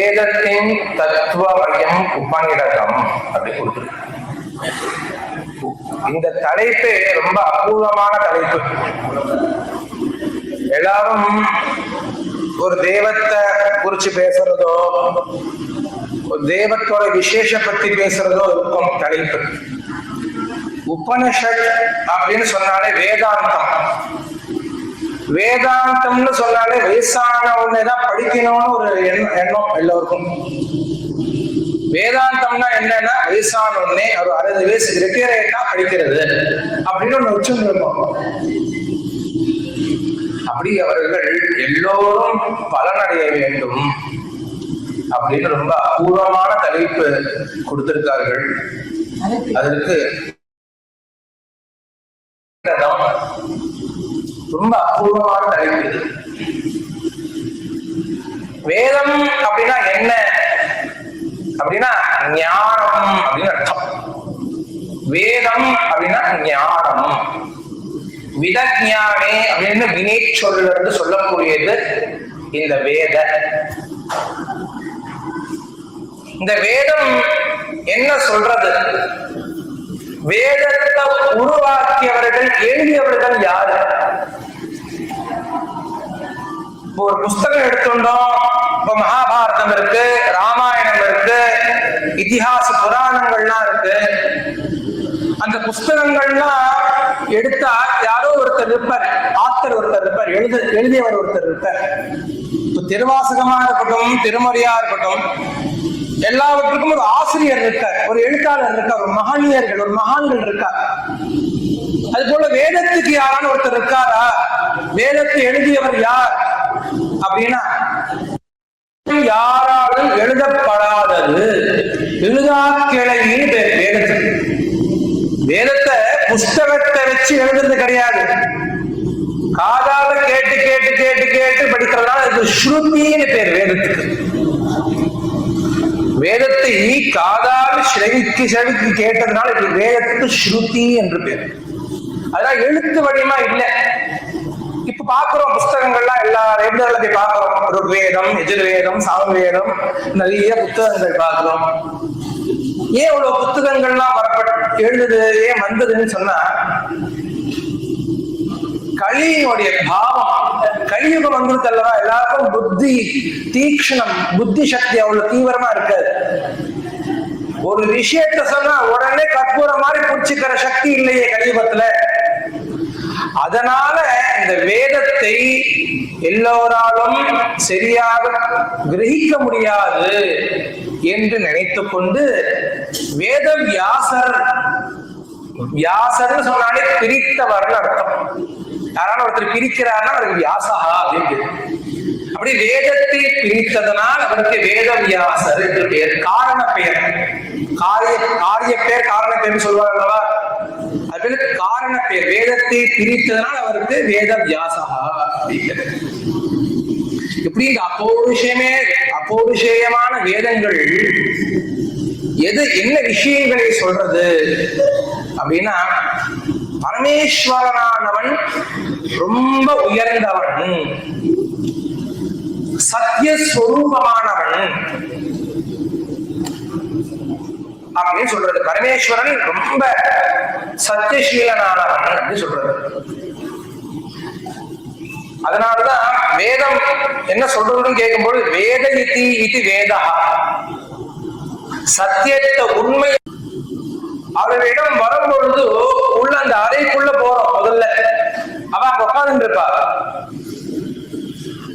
வேதத்தின் தத்துவமயம் உபநிடதம் அப்படி கொடுத்துருக்கு. இந்த தலைப்பு ரொம்ப அபூர்வமான தலைப்பு. எல்லாரும் ஒரு தெய்வத்தை குறிச்சு பேசுறதோ, ஒரு தெய்வத்தோட விசேஷ பத்தி பேசுறதோ இருக்கும் தலைப்பு. உபனிஷத் அப்படின்னு சொன்னாலே வேதாந்தம். வேதாந்தம்னு சொன்னாலே வயசான ஒண்ணுதான் படிக்கணும்னு ஒரு எண்ணம் எல்லோருக்கும். வேதாந்தம்னா என்னன்னா வயசான ஒண்ணே ஒரு 60 வயசு ரிட்டையர் ஆயிட்டா படிக்கிறது அப்படின்னு ஒண்ணு வச்சுருக்கோம். அப்படி அவர்கள் எல்லோரும் பலனடைய வேண்டும் அப்படின்னு ரொம்ப அபூர்வமான தலைப்பு கொடுத்திருக்கார்கள். அதற்கு ரொம்ப அபூர்வமான தலைப்பு. வேதம் அப்படின்னா என்ன அப்படின்னா ஞானம் அப்படின்னு அர்த்தம். வேதம் அப்படின்னா ஞானம். விதஞானே அப்படின்னு வினை சொல்லிருந்து சொல்லக்கூடியது இந்த வேத. இந்த வேதம் என்ன சொல்றது? வேதத்தை உருவாக்கியவர்கள், எழுதியவர்கள் யாரு? இப்போ ஒரு புஸ்தகம் எடுத்துட்டோம். இப்ப மகாபாரதம் இருக்கு, ராமாயணம் இருக்கு, இதிகாச புராணங்கள்லாம் இருக்கு. அந்த புஸ்தகங்கள்லாம் எடுத்தா யாரோ ஒருத்தர் இருப்பார், ஆத்தர் ஒருத்தர் இருப்பார், எழுதியவர் ஒருத்தர் இருப்பார். இப்ப திருவாசகமா இருக்கட்டும், திருமறையா இருக்கட்டும், எல்லாவற்றுக்கும் ஒரு ஆசிரியர் இருக்கார், ஒரு எழுத்தாளர் இருக்கார், ஒரு மகனியர்கள், ஒரு மகான்கள் இருக்கார். அது போல வேதத்துக்கு யாரான ஒருத்தர் இருக்காரா? வேதத்தை எழுதியவர் யார் அப்படின்னா யாராலும் எழுதப்படாதது எழுதா கிளைன்னு பேர் வேதத்துக்கு. வேதத்தை புஸ்தகத்தை வச்சு எழுதுறது கிடையாது. காதால கேட்டு கேட்டு கேட்டு கேட்டு படிக்கிறதுனால இது ஸ்ருதின்னு பேர் வேதத்துக்கு. வேதத்தை காதால் செவிக்கு செவிக்கு கேட்டதுனால இது வேதத்துக்கு ஸ்ருதி என்று பேர். அதனால எழுத்து வடிவமா இல்லை. இப்ப பாக்குறோம் புஸ்தகங்கள்லாம் எல்லா லைப்ரரியில போய் பாக்குறோம். ருக்வேதம், யஜுர்வேதம், சாமவேதம், நிறைய புத்தகங்கள் பாக்குறோம். ஏன் இவ்வளவு புத்தகங்கள்லாம் வரப்பட்டு எழுதுது, ஏன் வந்ததுன்னு சொன்னா கலியினுடைய பாவம். கலியுகம் வந்துருது அல்லவா, எல்லாருக்கும் புத்தி தீக்ஷணம், புத்தி சக்தி அவ்வளவு தீவிரமா இருக்காது. ஒரு விஷயத்த சொன்னா உடனே கற்பூரம் மாதிரி புடிச்சுக்கிற சக்தி இல்லையே கலியுகத்துல. அதனால இந்த வேதத்தை எல்லோராலும் சரியாக கிரகிக்க முடியாது என்று நினைத்து கொண்டு வேத வியாசர், வியாசர்னு சொன்னாலே பிரித்தவர்னு அர்த்தம். யாரான ஒருத்தர் பிரிக்கிறார்னா அவருக்கு வியாசா அப்படின்னு. அப்படி வேதத்தை பிரித்ததனால் அவருக்கு வேத வியாசர் என்று பெயர். காரண பெயர், காரிய பேர் காரண பேர் சொல்வார் அல்லவா, அது காரண பேர். வேதத்தை பிரித்ததனால் அவருக்கு வேத வியாசா அப்படிங்கிறது. இப்படி இந்த அப்பௌருஷேயமான வேதங்கள் எது என்ன விஷயங்களை சொல்றது அப்படின்னா, பரமேஸ்வரனானவன் ரொம்ப உயர்ந்தவன், சத்தியஸ்வரூபமானவன் அப்படின்னு சொல்றது. பரமேஸ்வரன் ரொம்ப சத்தியசீலனானவன் அப்படின்னு சொல்றது. அதனாலதான் வேதம் என்ன சொல்றதுன்னு கேட்கும்போது வேத இதி வேதா, சத்தியத்தை உண்மை அவர்களிடம் வரும்பொழுது உள்ள அந்த அறைக்குள்ள போறோம். முதல்ல அவ அங்க உட்கார்ந்து இருப்பா.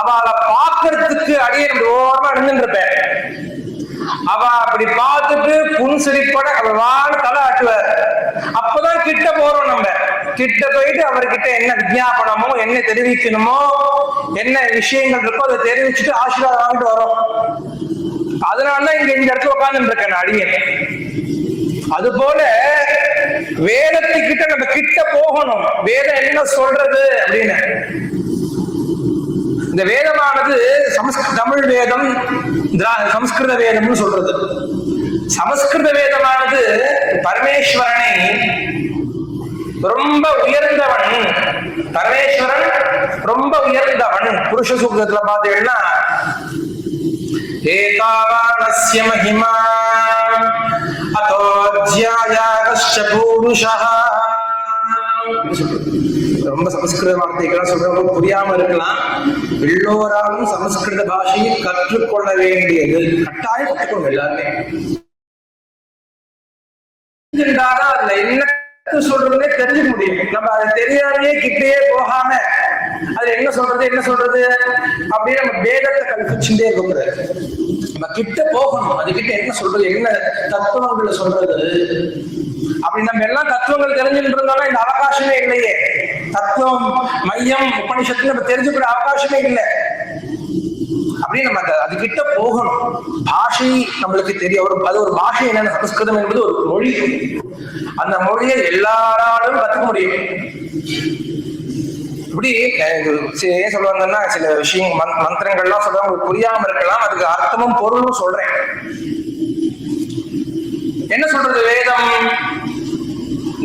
அவளை பார்க்கறதுக்கு அடியே ஓரமா இருந்துட்டு இருப்பேன். அவ அப்படி பார்த்துட்டு புன்சிரிப்பட அவள் வான்னு தலை ஆட்டுவார். அப்பதான் கிட்ட போறோம். நம்ம கிட்ட போயிட்டு அவர்கிட்ட என்ன விஞ்ஞாபனமோ, என்ன தெரிவிக்கணுமோ, என்ன விஷயங்கள் இருக்கோ அதை தெரிவிச்சுட்டு ஆசீர்வாதம் வாங்கிட்டு வரோம். அதனாலதான் இங்க இந்த இடத்துல உட்கார்ந்து இருக்கேன் அடியேன். அது போல வேதத்துக்கிட்ட நம்ம கிட்ட போகணும். வேதம் என்ன சொல்றது அப்படின்னு. இந்த வேதமானது தமிழ் வேதம், சமஸ்கிருத வேதம்னு சொல்றது. சமஸ்கிருத வேதமானது பரமேஸ்வரனை ரொம்ப உயர்ந்தவன், பரமேஸ்வரன் ரொம்ப உயர்ந்தவன். புருஷ சூக்தத்துல பார்த்தீங்கன்னா ஏதாவானஸ்ய மஹிமா அதோத்யாயாகஸ்ய பூருஷः. ரொம்ப சமஸ்கிருத வார்த்தைகள்லாம் சொல்றவங்க புரியாம இருக்கலாம். எல்லோராலும் சமஸ்கிருத பாஷையை கற்றுக்கொள்ள வேண்டியது கட்டாயம் கற்றுக்கொள்ள எல்லாருமே. அதுல என்ன சொல்றதுன்னே தெரிஞ்சுக்க முடியும். நம்ம அதை தெரியாமையே கிட்டேயே போகாம அது என்ன சொல்றது அப்படின்னு நம்ம வேதத்தை கல்பிச்சுட்டே இருக்கக்கூடாது. நம்ம கிட்ட போகணும். அது கிட்ட என்ன சொல்றது, என்ன தத்துவங்களை சொல்றது அப்படி நம்ம எல்லாம் தத்துவங்கள் தெரிஞ்சுட்டு இருந்தாலும் இந்த அவகாசமே இல்லையே. தத்துவம் மையம் உபனிஷத்து நம்ம தெரிஞ்சுக்கிற அவகாசமே இல்லை. அப்படின்னு நம்ம அது கிட்ட போகணும். பாஷை நம்மளுக்கு தெரியும். அது ஒரு பாஷை என்னன்னு, சமஸ்கிருதம் என்பது ஒரு மொழி. அந்த மொழியை எல்லாராலும் கத்துக்க முடியும். இப்படி ஏன் சொல்லுவாங்கன்னா சில விஷயம் மந்திரங்கள்லாம் சொல்றாங்க புரியாம இருக்கலாம். அதுக்கு அர்த்தமும் பொருளும் சொல்றேன். என்ன சொல்றது வேதம்?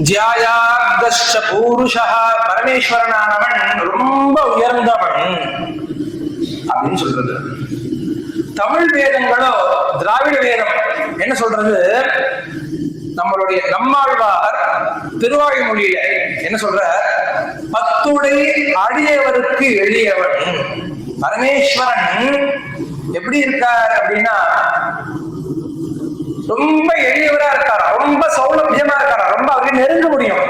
ஜ்யாயாகஸ்ச பூருஷः, பரமேஸ்வரனானவன் ரொம்ப உயர்ந்தவன் அப்படின்னு சொல்றது. தமிழ் வேதங்களோ திராவிட வேதம் என்ன சொல்றது? நம்மளுடைய நம்மாழ்வார் திருவாய்மொழியில என்ன சொல்ற? பத்துடை அடியவருக்கு எளியவன். பரமேஸ்வரன் எப்படி இருக்கார் அப்படின்னா ரொம்ப எளியவரா இருக்காரா, ரொம்ப சௌலபியமா இருக்காரா, ரொம்ப அவருக்கு நெருங்க முடியும்.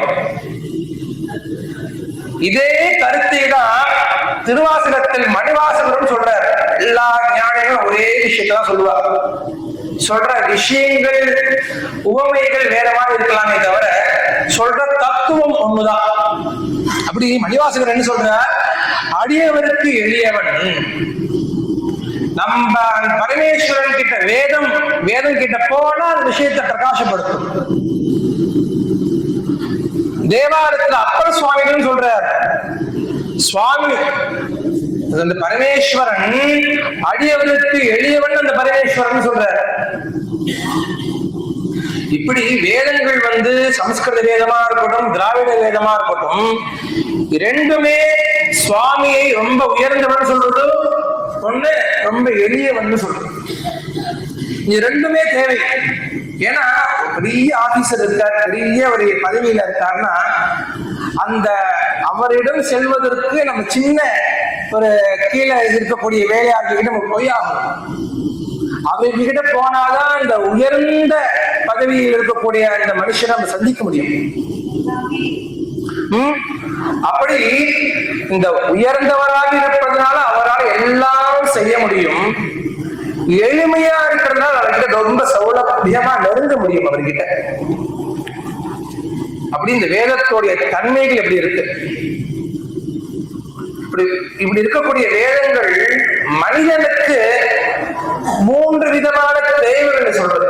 இதே கருத்தை தான் திருவாசகத்தில் மணிவாசகரும் சொல்றார். எல்லா ஞானிகளும் ஒரே விஷயத்தான் சொல்லுவார். சொல்ற விஷயங்கள் உவமைகள் வேறமாக இருக்கலாமே தவிர சொல்ற தத்துவம் ஒண்ணுதான். அப்படி மணிவாசகர் என்ன சொல்ற? அடியவருக்கு எளியவன். நம்ம பரமேஸ்வரன் கிட்ட வேதம் கிட்ட போனா அந்த விஷயத்தை பிரகாசப்படுத்தும். தேவாரத்துல அப்பர் சுவாமிகள் சொல்றார், சுவாமி அந்த பரமேஸ்வரன் அடியவனுக்கு எளியவன் அந்த பரமேஸ்வரன் சொல்றார். இப்படி வேதங்கள் சமஸ்கிருத வேதமா இருக்கட்டும் திராவிட வேதமா இருக்கட்டும் இரண்டுமே சுவாமியை ரொம்ப உயர்ந்தவன் சொல்றது ஒண்ணு, ரொம்ப எளியவன் சொல்றது. இது ரெண்டுமே தேவை. ஏன்னா பெரிய ஆபீசர் இருக்கார், பெரிய ஒரு பதவியில இருக்காருன்னா அந்த அவரிடம் செல்வதற்கு நம்ம சின்ன ஒரு கீழே இருக்கக்கூடிய வேலையாகிக்கிட்ட நம்ம போய் ஆகணும். அவர்கிட்ட போனாதான் இந்த உயர்ந்த பதவியில் இருக்கக்கூடிய இந்த மனுஷனை நம்ம சந்திக்க முடியும். அப்படி இந்த உயர்ந்தவராக இருப்பதனால அவரால் எல்லாம் செய்ய முடியும். எளிமையா இருக்கிறதுனால அவர்கிட்ட ரொம்ப சௌலபியமா நெருங்க முடியும் அவர்கிட்ட. அப்படி இந்த வேதத்தோடைய தன்மைகள் எப்படி இருக்கு? இப்படி இருக்கக்கூடிய வேதங்கள் மனிதனுக்கு 3 விதமான தேவைகளை சொல்றது.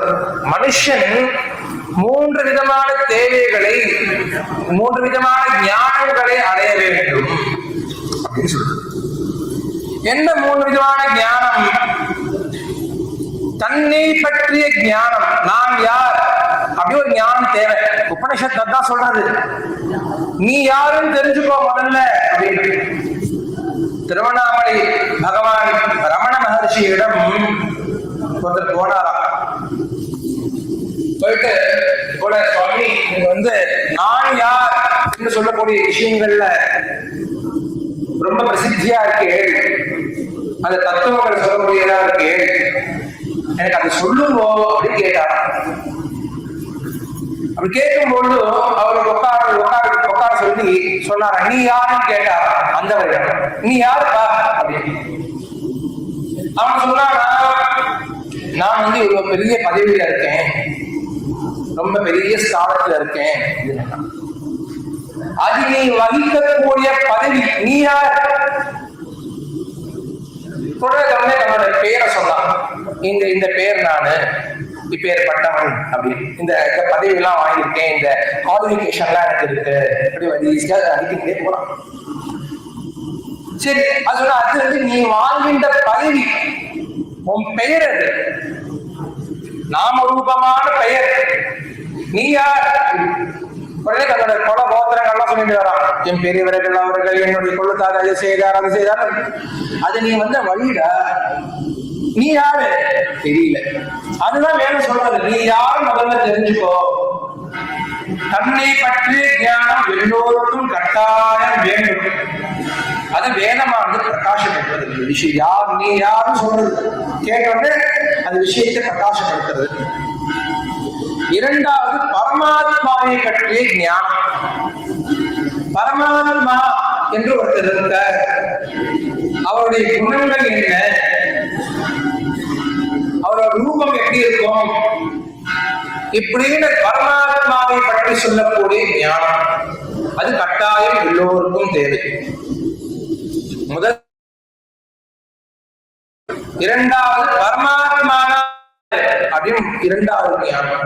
மனுஷன் 3 விதமான தேவைகளை 3 விதமான ஞானங்களை அடைய வேண்டும் அப்படின்னு சொல்றது. என்ன 3 விதமான ஞானம்? தன்னை பற்றிய ஞானம், நான் யார் அப்படி ஒரு ஞானம் தேவை. உபனிஷத் தான் சொல்றது, நீ யாருன்னு தெரிஞ்சுக்கோ முதல்ல அப்படின்னு. திருவண்ணாமலை பகவான் ரமண மகர்ஷியிடம் ஒருத்தர் போனாராம். போயிட்டு போல சுவாமி நீங்க நான் யார் என்று சொல்லக்கூடிய விஷயங்கள்ல ரொம்ப பிரசித்தியா இருக்கு, அந்த தத்துவங்கள் சொல்லக்கூடியதா இருக்கு, எனக்கு அதை சொல்லுவோ அப்படின்னு கேட்டாராம். அப்படி கேட்கும்போது அவருக்கு உட்கார சொல்லி சொன்னாரா, நீ யாருன்னு கேட்டாரா அந்த வழியா, நீ யாருப்பா அப்படின்னு. அவன் சொன்னாரா, நான் இவ்வளவு பெரிய பதவியில இருக்கேன், ரொம்ப பெரிய ஸ்தானத்துல இருக்கேன், அது நீ வகிக்கக்கூடிய பதவி, நீ யார்? தொடர்ந்து நம்மளோட பெயரை சொன்னான். இந்த பேர் நானு இப்பேற்பட்டவன் அப்படின்னு, இந்த பதவி எல்லாம் வாங்கியிருக்கேன், இந்த குவாலிபிகேஷன் எல்லாம் எனக்கு இருக்கு அப்படி ஈஸியா அடிக்கிட்டே போறான். சரி, அது சொன்னா அது நீ வாழ்கின்ற பதவி, உன் பெயர் அது, நாம ரூபமான பெயர், நீ யார்? உடனே தன்னோட கொல கோத்திரங்கள்லாம் சொல்லிட்டு வரான். என் பெரியவர்கள் அவர்கள் என்னுடைய கொள்ளுத்தார் அதை செய்தார் அதை செய்தார். அது நீ வழிடா, நீ யாரு தெரியல. அதுதான் வேணும் சொல்றது. நீ யாரு முதல்ல தெரிஞ்சுக்கோ. தன்னை பற்றிய ஞானம் எல்லோருக்கும் கட்டாயம் வேண்டும். அது வேதமானது பிரகாசப்படுத்துறது. விஷயம் யார் நீ யாருன்னு சொல்றது கேட்டோடனே அந்த விஷயத்தை பிரகாசப்படுத்துறது. இரண்டாவது பரமாத்மாவை பற்றிய ஞானம். பரமாத்மா என்று ஒருத்தர் இருக்கார். அவருடைய குணங்கள் என்ன, அவரோட ரூபம் எப்படி இருக்கும், இப்படின்னு பரமாத்மாவை பற்றி சொல்லக்கூடிய ஞானம் அது கட்டாயம் எல்லோருக்கும் தேவை. முதல். இரண்டாவது பரமாத்மா அப்படின்னு இரண்டாவது ஞானம்.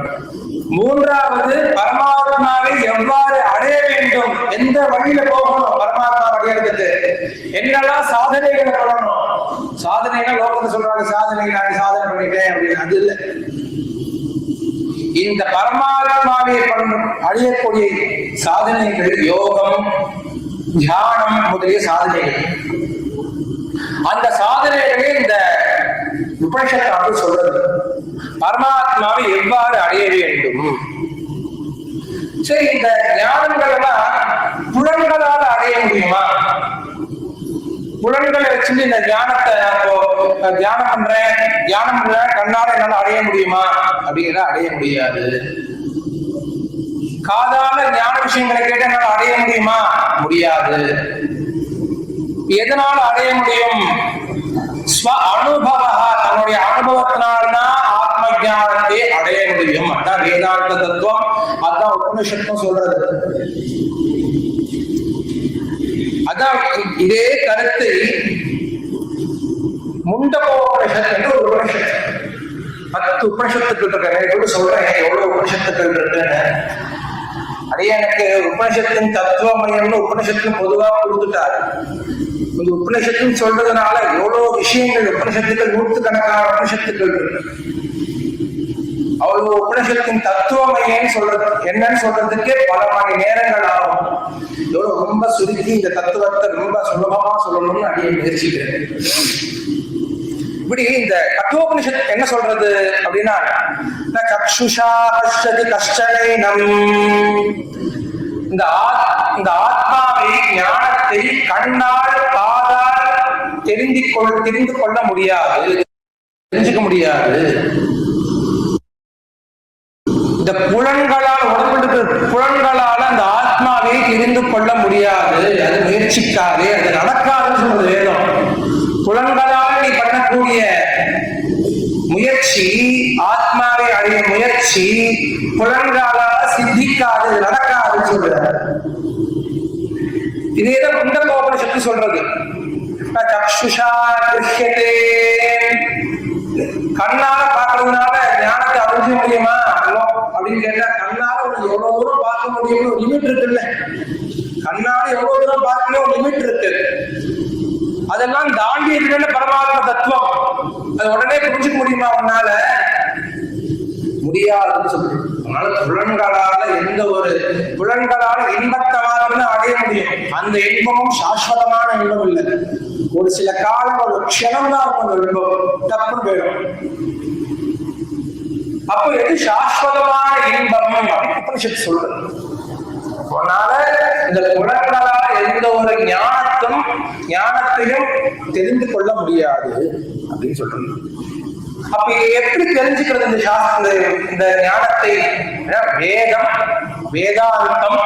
மூன்றாவது பரமாத்மாவை எவ்வாறு அடைய வேண்டும், எந்த வழியில போகணும், பரமாத்மா அடையிறதுக்கு என்னெல்லாம் சாதனைகளை பண்ணணும். சாதனைகள் லோகத்தை சொல்றாங்க, சாதனை நான் சாதனை பண்ணிட்டேன் அப்படின்னு. அது இல்லை. இந்த பரமாத்மாவை அடையக்கூடிய சாதனைகள் யோகம், தியானம் முதலிய சாதனைகள். அந்த சாதனைகளே இந்த உபனிஷத்து சொல்றது. பரமாத்மாவை எவ்வாறு அடைய வேண்டும். சரி, இந்த ஞானங்கள் எல்லாம் புலன்களால் அடைய முடியுமா? புலன்களை வச்சுட்டு இந்த ஞானத்தை தியானம் பண்றேன் கண்ணால என்னால அடைய முடியுமா அப்படிங்கிறத அடைய முடியாது. காதால ஞான விஷயங்களை கேட்டு என்னால அடைய முடியுமா? முடியாது. எதனால அடைய முடியும்? ஸ்வ அனுபவ, தன்னுடைய அனுபவத்தினால்தான் ஆத்ம ஞானத்தை அடைய முடியும். அதான் வேதாந்த தத்துவம், அதான் உபனிஷத்தும் சொல்றது. அதான் இதே கருத்தை முண்டகோபனிஷத் என்று ஒரு உபனிஷத்து, 10 உபனிஷத்துக்கள் இருக்க சொல்றேன். எவ்வளவு உபனிஷத்துக்கள் இருக்குன்னு அதே எனக்கு உபனிஷத்தின் தத்துவமயம்னு உபனிஷத்துன்னு பொதுவா கொடுத்துட்டாரு. இந்த உபனிஷத்துன்னு சொல்றதுனால எவ்வளவு விஷயங்கள் உபனிஷத்துக்கள், நூற்றுக்கணக்கான உபனிஷத்துக்கள் இருக்கு. அவ்வளவு உபனிஷத்தின் தத்துவமையன்னு சொல்றது என்னன்னு சொல்றதுக்கே பல மணி நேரங்கள் ஆகும். எவ்வளவு ரொம்ப சுருக்கி இந்த தத்துவத்தை ரொம்ப சுலபமா சொல்லணும்னு அடியை முயற்சிக்கிறேன். இப்படி இந்த கட்டோபனிஷத் என்ன சொல்றது அப்படின்னா, சக்ஷுஷா பஷ்யதி கஷ்டனைனம், இந்த ஆத்மாவை ஞானத்தை கண்ணால் காதால் தெரிந்து கொள்ள முடியாது, தெரிஞ்சுக்க முடியாது. இந்த புலன்களால் புலன்களால் அந்த ஆத்மாவை தெரிந்து கொள்ள முடியாது. அது முயற்சிக்காது, அது நடக்காதுன்னு சொல்றது வேதம். புலன்களால் நீ பண்ணக்கூடிய முயற்சி, ஆத்மாவை அடைய முயற்சி புலன்களால சித்திக்காது, நடக்காதுன்னு சொல்ற. இதேதான் முண்டகோபனிஷத்து சொல்றது. சக்ஷுஷா திருஷ்யதே, கண்ணால பார்க்கறதுனால ஞானத்தை அடைஞ்ச முடியுமா அப்படின்னு கேட்டா, கண்ணால எவ்வளவு தூரம் பார்க்க முடியும்னு ஒரு லிமிட் இருக்குல்ல. கண்ணால எவ்வளவு தூரம் பார்க்கணும் ஒரு லிமிட் இருக்கு. அதெல்லாம் தாண்டி இருக்கிற பரமாத்ம தத்துவம், அது உடனே புரிஞ்சுக்க முடியுமா உன்னால? முடியாதுன்னு சொல்றேன். அதனால புலன்களால இன்பத்தை மாத்திரம் அடைய முடியும். அந்த இன்பமும் சாஸ்வதமான இன்பம் இல்லை. ஒரு சில காலம், ஒரு க்ஷணம் தான் இருக்கும் அந்த இன்பம், தப்புன்னு போயிடும். அப்போ எது சாஸ்வதமான இன்பம் அப்படின்னு சொல்றது. அதனால இந்த புலன்களால எந்த ஒரு ஞானத்தையும் தெரிந்து கொள்ள முடியாது அப்படின்னு சொல்றது. அப்ப எப்படி தெரிஞ்சுக்கிறது இந்த இந்த ஞானத்தை? வேதம், வேதாந்தம்,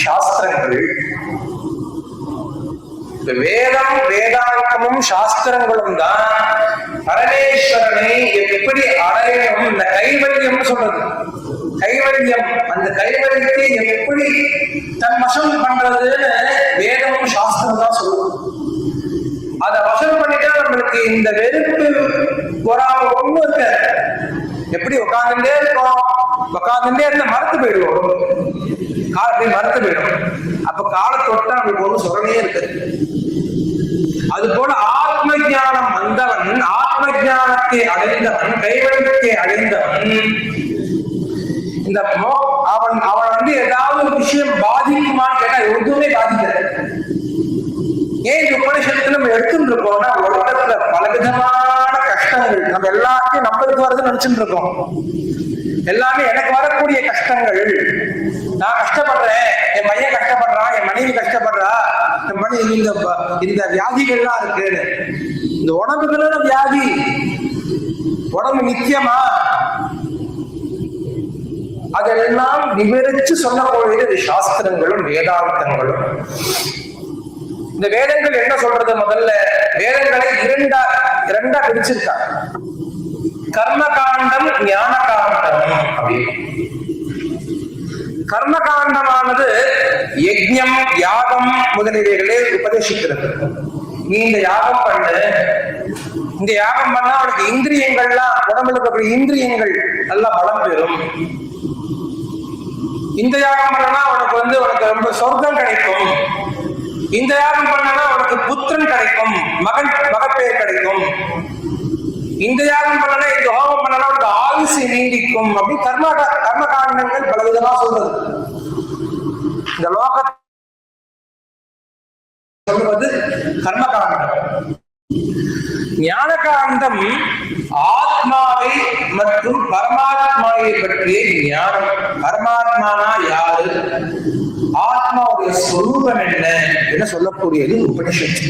சாஸ்திரங்கள். வேதம், வேதாந்தமும் சாஸ்திரங்களும் தான் பரமேஸ்வரனை எப்படி அடையணும், இந்த கைவல்யம் சொல்றது. கைவல்யம், அந்த கைவல்யத்தை எப்படி தன் வசம் பண்றதுன்னு வேதமும் சாஸ்திரம் தான் சொல்லுவோம். அதை வசம் பண்ணிட்டா நம்மளுக்கு இந்த வெறுப்பு பொறாம ஒண்ணு இருக்க. எப்படி உட்காந்துட்டே இருக்கோம், உட்காந்துட்டே இருந்த மறுத்து போயிடுவோம், காலத்தை மறுத்து போயிடும். அப்ப காலை தொட்டா நம்மளுக்கு ஒண்ணு சொல்றதே இருக்கு. அது போல ஆத்ம ஞானம் வந்தவன், ஆத்ம ஞானத்தை அடைந்தவன், கைவல்யத்தை அடைந்தவன், இந்த அவன் ஏதாவது ஒரு விஷயம் பாதிக்குமான்னு கேட்டா எதுவுமே பாதிக்கிறது. ஏன் இந்த உபநிஷத்துல நம்ம எடுத்துட்டு இருக்கோம்னா, உலகத்துல பலவிதமான கஷ்டங்கள் நம்ம எல்லாத்தையும் நம்மளுக்கு வருதுன்னு நினைச்சுட்டு இருக்கோம். எல்லாமே எனக்கு வரக்கூடிய கஷ்டங்கள், நான் கஷ்டப்படுறேன், என் பையன் கஷ்டப்படுறான், என் மனைவி கஷ்டப்படுறா, என் மனைவி இந்த வியாதிகள்லாம் இருக்கு. இந்த உடம்புகளோட வியாதி, உடம்பு நித்தியமா, அதெல்லாம் விவரிச்சு சொல்லக்கூடியது சாஸ்திரங்களும் வேதாந்தங்களும். இந்த வேதங்கள் என்ன சொல்றது? முதல்ல வேதங்களை இரண்டா பிரிச்சிருக்காங்க. கர்ம காண்டம், ஞான காண்டம் அப்படின்னு. கர்ம காண்டமானது யஜ்ஞம், யாகம் முதலியவைகளே உபதேசிக்கிறது. நீ இந்த யாகம் பண்ணு, இந்த யாகம் பண்ணா அவனுக்கு இந்திரியங்கள்லாம், உடம்புல இருக்கிற இந்திரியங்கள் நல்லா பலம் பெறும். இந்த யாகம் பண்ணனா உனக்கு ரொம்ப சொர்க்கம் கிடைக்கும். இந்த யாகம் பண்ணனா உனக்கு புத்திரன் கிடைக்கும், மகப்பேர் கிடைக்கும். இந்த யாகம் பண்ணனா, இந்த ஹோமம் பண்ணனா உனக்கு ஆயுசு நீடிக்கும். அப்படி கர்ம காண்டங்கள் பல விதமா சொல்றது. இந்த லோக சொல்லுவது கர்ம காண்டம். ஞான காண்டம் ஆத்மாவை மற்றும் பரமாத்மாவை பற்றிய ஞானம். பரமாத்மானா யாரு, ஆத்மாவுடைய ஸ்வரூபம் என்ன சொல்லக்கூடியது உபனிஷத்து.